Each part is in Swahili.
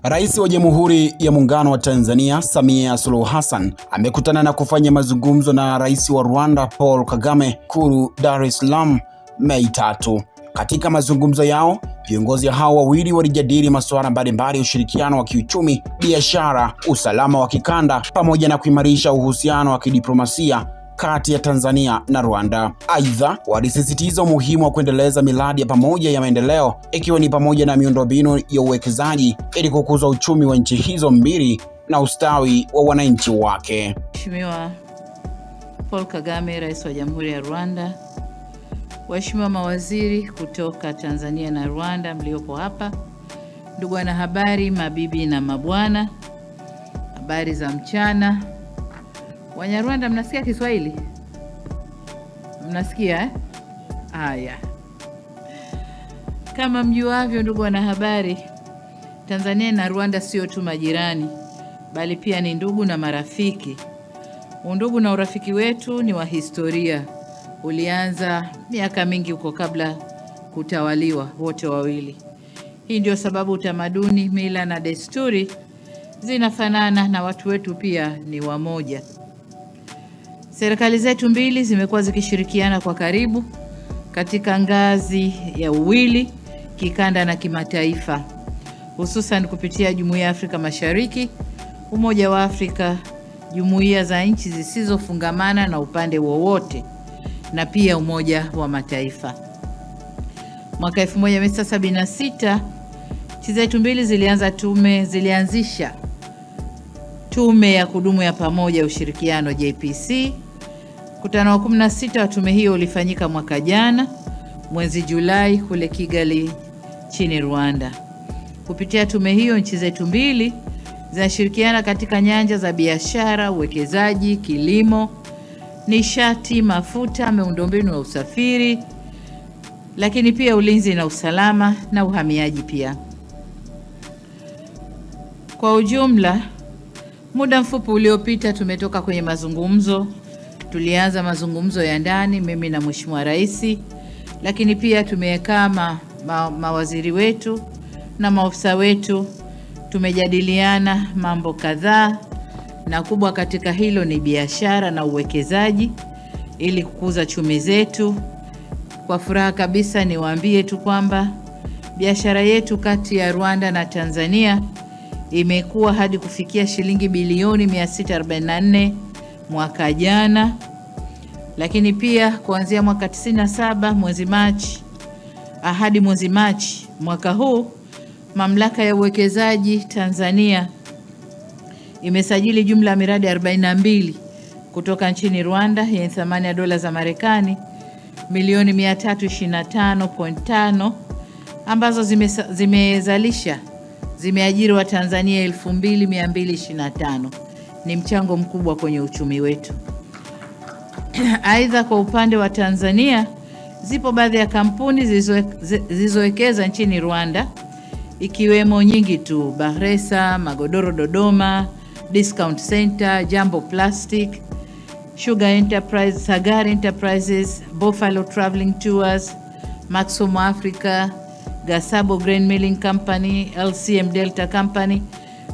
Rais wa Jamhuri ya Muungano wa Tanzania, Samia Suluhu Hassan, amekutana na kufanya mazungumzo na Rais wa Rwanda, Paul Kagame, Ikulu Dar es Salaam, Mei 3. Katika mazungumzo yao, viongozi hao wawili walijadili masuala mbalimbali ya ushirikiano wa kiuchumi, biashara, usalama wa kikanda, pamoja na kuimarisha uhusiano wa kidiplomasia kati ya Tanzania na Rwanda. Aidha, walisisitiza umuhimu wa kuendeleza miradi ya pamoja ya maendeleo, ikiwa ni pamoja na miundombinu ya uwekezaji ili kukuza uchumi wa nchi hizo mbili na ustawi wa wananchi wake. Mheshimiwa Paul Kagame, Rais wa Jamhuri ya Rwanda, waheshimiwa mawaziri kutoka Tanzania na Rwanda mliopo hapa, ndugu wanahabari, mabibi na mabwana, habari za mchana. Wanyarwanda, mnasikia Kiswahili? Mnasikia? Haya. Kama mjuavyo, ndugu wanahabari, Tanzania na Rwanda sio tu majirani, bali pia ni ndugu na marafiki. Undugu na urafiki wetu ni wa historia. Ulianza miaka mingi huko kabla kutawaliwa wote wawili. Hii ndio sababu utamaduni, mila na desturi zinafanana na watu wetu pia ni wamoja. Serikali zetu mbili zimekuwa zikishirikiana kwa karibu katika ngazi ya uwili, kikanda na kimataifa, hususan kupitia Jumuiya ya Afrika Mashariki, Umoja wa Afrika, jumuiya za nchi zisizofungamana na upande wowote, na pia Umoja wa Mataifa. Mwaka 1976 nchi zetu mbili zilianzisha Tume ya Kudumu ya Pamoja ya Ushirikiano, JPC. Mkutano wa 16 wa tume hiyo ulifanyika mwaka jana mwezi Julai kule Kigali nchini Rwanda. Kupitia tume hiyo, nchi zetu mbili zinashirikiana katika nyanja za biashara, uwekezaji, kilimo, nishati, mafuta, miundombinu ya usafiri, lakini pia ulinzi na usalama na uhamiaji pia. Kwa ujumla, muda mfupi uliopita tumetoka kwenye mazungumzo. Tulianza mazungumzo ya ndani, mimi na Mheshimiwa Rais, lakini pia tumekaa mawaziri wetu na maofisa wetu, tumejadiliana mambo kadhaa, na kubwa katika hilo ni biashara na uwekezaji ili kukuza chumi zetu. Kwa furaha kabisa niwaambie tu kwamba biashara yetu kati ya Rwanda na Tanzania imekuwa hadi kufikia shilingi bilioni 644 mwaka jana, lakini pia kuanzia mwaka 97 mwezi Machi hadi mwezi Machi mwaka huu, Mamlaka ya Uwekezaji Tanzania imesajili jumla ya miradi 42 kutoka nchini Rwanda yenye thamani ya dola za Marekani milioni 325.5 ambazo zimeajiri wa Tanzania 2225. Ni mchango mkubwa kwenye uchumi wetu. Aidha, kwa upande wa Tanzania, zipo baadhi ya kampuni zilizowekeza nchini Rwanda, ikiwemo nyingi tu: Bahresa, Magodoro Dodoma, Discount Center, Jambo Plastic, Sugar Enterprise, Sagar Enterprises, Buffalo Traveling Tours, Maximo Africa, Gasabo Grain Milling Company, LCM Delta Company,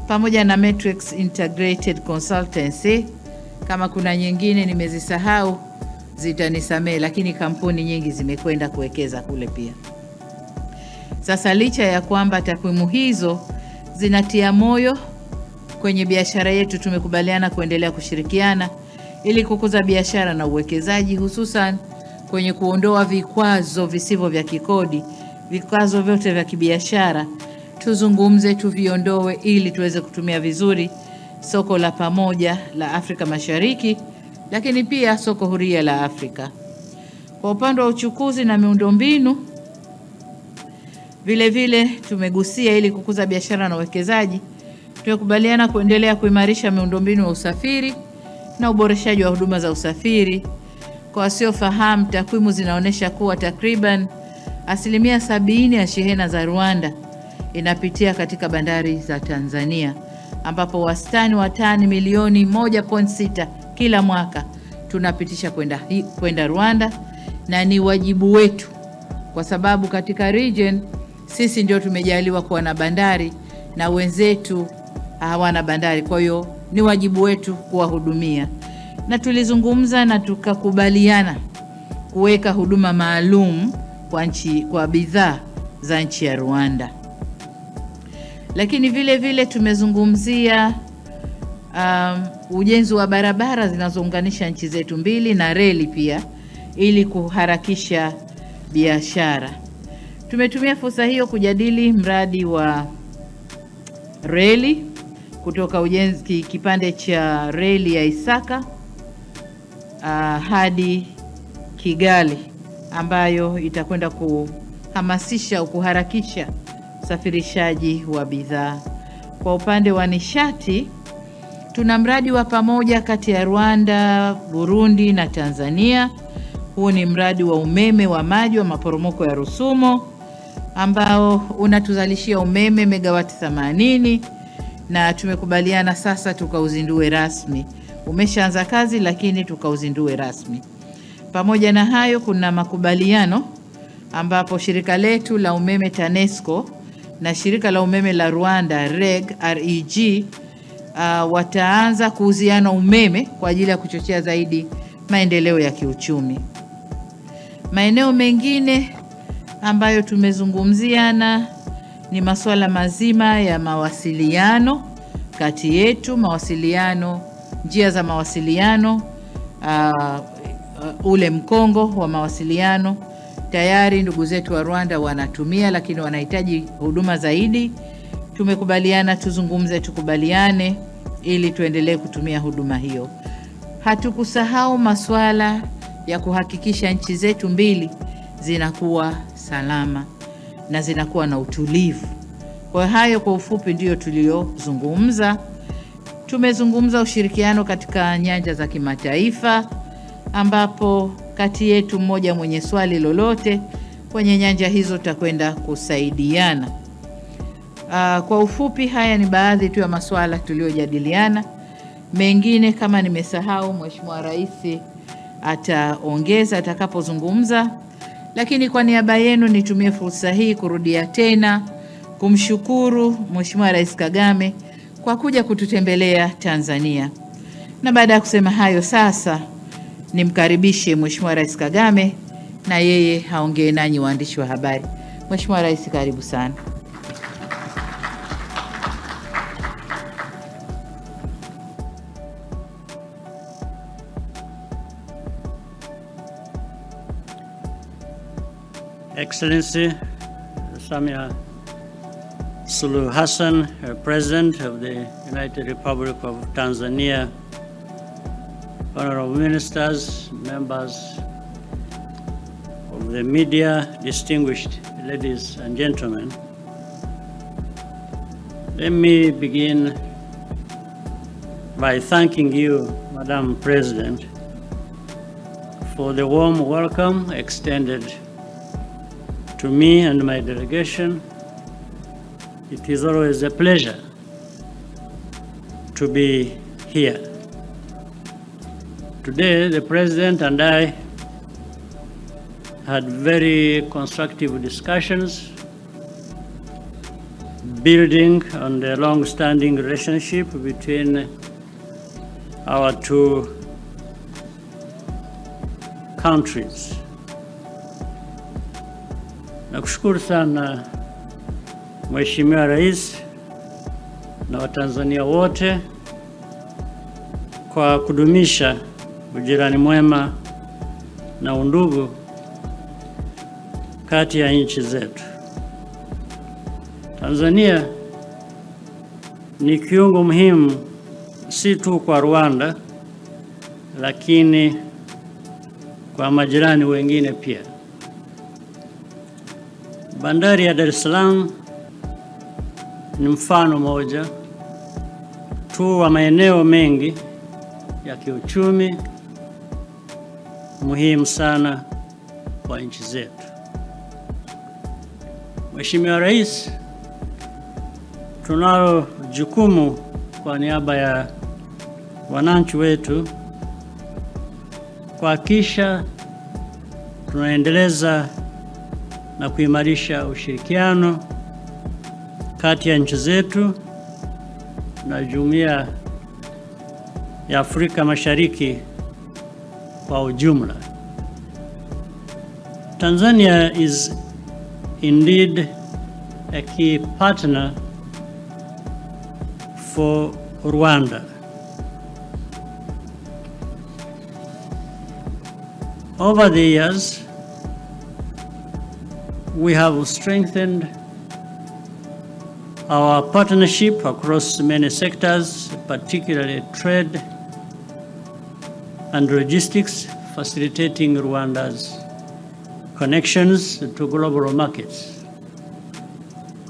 pamoja na Matrix Integrated Consultancy. Kama kuna nyingine nimezisahau zitanisamee, lakini kampuni nyingi zimekwenda kuwekeza kule pia. Sasa licha ya kwamba takwimu hizo zinatia moyo kwenye biashara yetu, tumekubaliana kuendelea kushirikiana ili kukuza biashara na uwekezaji, hususan kwenye kuondoa vikwazo visivyo vya kikodi. Vikwazo vyote vya kibiashara tuzungumze, tuviondoe ili tuweze kutumia vizuri soko la pamoja la Afrika Mashariki, lakini pia soko huria la Afrika. Kwa upande wa uchukuzi na miundombinu, vile vile tumegusia ili kukuza biashara na uwekezaji. Tumekubaliana kuendelea kuimarisha miundombinu ya usafiri na uboreshaji wa huduma za usafiri. Kwa wasiofahamu, takwimu zinaonyesha kuwa takriban 70% ya shehena za Rwanda inapitia katika bandari za Tanzania, ambapo wastani wa tani milioni 1.6 kila mwaka tunapitisha kwenda Rwanda, na ni wajibu wetu kwa sababu katika region sisi ndio tumejaliwa kuwa na bandari na wenzetu hawana bandari. Kwa hiyo ni wajibu wetu kuwahudumia, na tulizungumza na tukakubaliana kuweka huduma maalum kwa bidhaa za nchi ya Rwanda. Lakini vile vile tumezungumzia ujenzi wa barabara zinazounganisha nchi zetu mbili na reli pia, ili kuharakisha biashara. Tumetumia fursa hiyo kujadili mradi wa reli kutoka ujenzi kipande cha reli ya Isaka hadi Kigali, ambayo itakwenda kuhamasisha au kuharakisha usafirishaji wa bidhaa. Kwa upande wa nishati, tuna mradi wa pamoja kati ya Rwanda, Burundi na Tanzania. Huu ni mradi wa umeme wa maji wa maporomoko ya Rusumo, ambao unatuzalishia umeme megawati 80, na tumekubaliana sasa tukauzindue rasmi. Umeshaanza kazi, lakini tukauzindue rasmi. Pamoja na hayo, kuna makubaliano ambapo shirika letu la umeme TANESCO na shirika la umeme la Rwanda REG wataanza kuuziana umeme kwa ajili ya kuchochea zaidi maendeleo ya kiuchumi. Maeneo mengine ambayo tumezungumziana ni masuala mazima ya mawasiliano kati yetu, njia za mawasiliano, ule mkongo wa mawasiliano. Tayari ndugu zetu wa Rwanda wanatumia, lakini wanahitaji huduma zaidi. Tumekubaliana tukubaliane ili tuendelee kutumia huduma hiyo. Hatukusahau masuala ya kuhakikisha nchi zetu mbili zinakuwa salama na zinakuwa na utulivu. Kwa hayo kwa ufupi ndiyo tuliyozungumza. Tumezungumza ushirikiano katika nyanja za kimataifa, ambapo kati yetu mmoja mwenye swali lolote kwenye nyanja hizo tutakwenda kusaidiana. Kwa ufupi, haya ni baadhi tu ya masuala tuliyojadiliana. Mengine kama nimesahau, Mheshimiwa Rais ataongeza atakapozungumza, lakini kwa niaba yenu nitumie fursa hii kurudia tena kumshukuru Mheshimiwa Rais Kagame kwa kuja kututembelea Tanzania. Na baada ya kusema hayo, sasa nimkaribishe Mheshimiwa Rais Kagame na yeye haongee nanyi waandishi wa habari. Mheshimiwa Rais, karibu sana. Excellency Samia Suluhu Hassan, President of the United Republic of Tanzania, honorable ministers, members of the media, distinguished ladies and gentlemen, let me begin by thanking you, Madam President, for the warm welcome extended to me and my delegation. It is always a pleasure to be here. Today, the President and I had very constructive discussions building on the long-standing relationship between our two countries. Nakushukuru sana Mheshimiwa Rais na Watanzania wote kwa kudumisha ujirani mwema na undugu kati ya nchi zetu. Tanzania ni kiungo muhimu si tu kwa Rwanda, lakini kwa majirani wengine pia. Bandari ya Dar es Salaam ni mfano moja tu wa maeneo mengi ya kiuchumi muhimu sana kwa nchi zetu. Mheshimiwa Rais, tunalo jukumu kwa niaba ya wananchi wetu kuhakikisha tunaendeleza na kuimarisha ushirikiano kati ya nchi zetu na Jumuiya ya Afrika Mashariki kwa ujumla. Tanzania is indeed a key partner for Rwanda. Over the years, we have strengthened our partnership across many sectors, particularly trade and logistics, facilitating Rwanda's connections to global markets.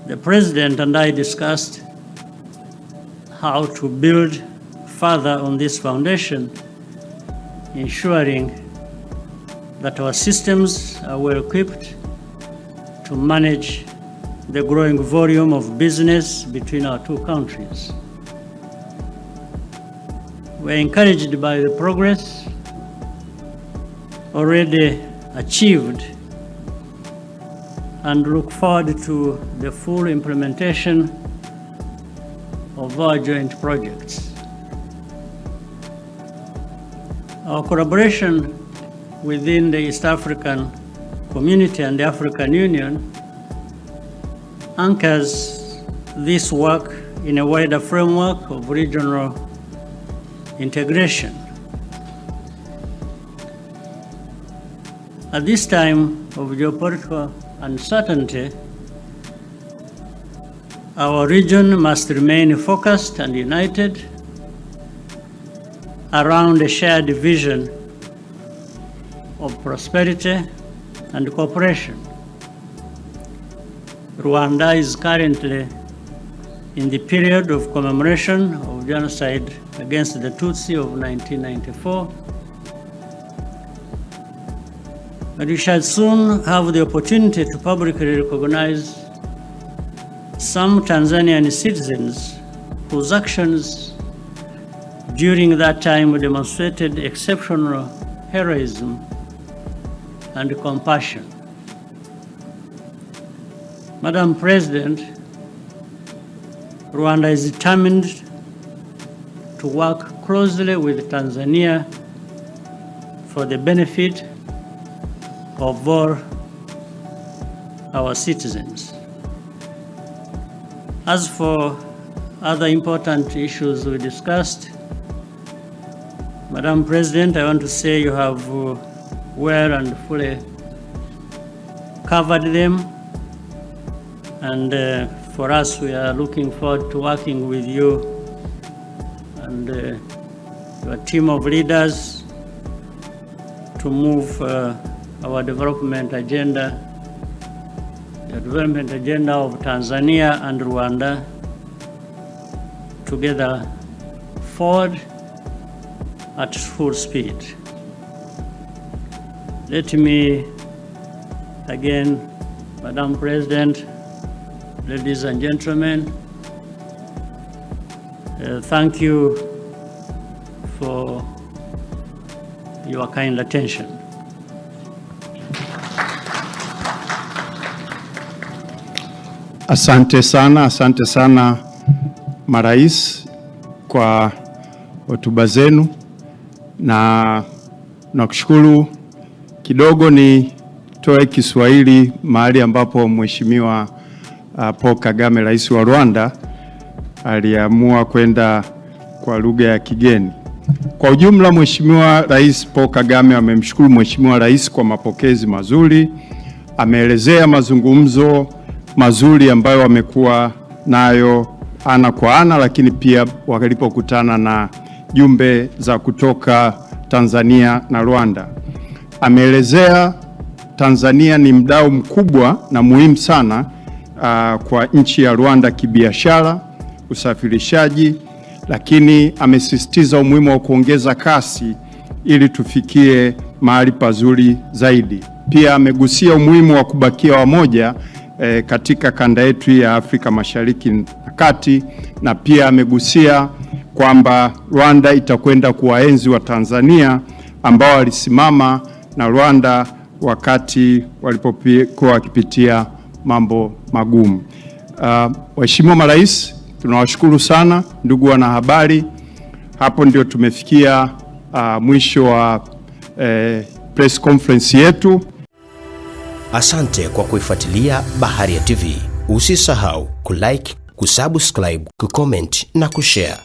The President and I discussed how to build further on this foundation, ensuring that our systems are well equipped to manage the growing volume of business between our two countries. We're encouraged by the progress already achieved and look forward to the full implementation of our joint projects. Our collaboration within the East African Community and the African Union anchors this work in a wider framework of regional integration. At this time of geopolitical uncertainty, our region must remain focused and united around a shared vision of prosperity and cooperation. Rwanda is currently in the period of commemoration of genocide against the Tutsi of 1994. But we shall soon have the opportunity to publicly recognize some Tanzanian citizens whose actions during that time demonstrated exceptional heroism and compassion. Madam President, Rwanda is determined to work closely with Tanzania for the benefit of all our citizens. As for other important issues we discussed, Madam President, I want to say you have well and fully covered them. And for us, we are looking forward to working with you and your team of leaders to move our development agenda, the development agenda of Tanzania and Rwanda together forward at full speed. Let me again, Madam President, ladies and gentlemen, thank you for your kind attention. Asante sana marais kwa hotuba zenu, na nakushukuru. Kidogo ni toe Kiswahili mahali ambapo Mheshimiwa Paul Kagame, rais wa Rwanda, aliamua kwenda kwa lugha ya kigeni. Kwa ujumla, Mheshimiwa Rais Paul Kagame amemshukuru Mheshimiwa Rais kwa mapokezi mazuri. Ameelezea mazungumzo mazuri ambayo wamekuwa nayo ana kwa ana, lakini pia walipokutana na jumbe za kutoka Tanzania na Rwanda. Ameelezea Tanzania ni mdau mkubwa na muhimu sana kwa nchi ya Rwanda kibiashara, usafirishaji, lakini amesisitiza umuhimu wa kuongeza kasi ili tufikie mahali pazuri zaidi. Pia amegusia umuhimu wa kubakia wamoja katika kanda yetu ya Afrika Mashariki na Kati, na pia amegusia kwamba Rwanda itakwenda kuwaenzi wa Tanzania ambao walisimama na Rwanda wakati walipokuwa wakipitia mambo magumu. Waheshimiwa marais, tunawashukuru sana ndugu wanahabari. Hapo ndio tumefikia mwisho wa press conference yetu. Asante kwa kuifuatilia Baharia TV. Usisahau kulike, kusubscribe, kucomment na kushare.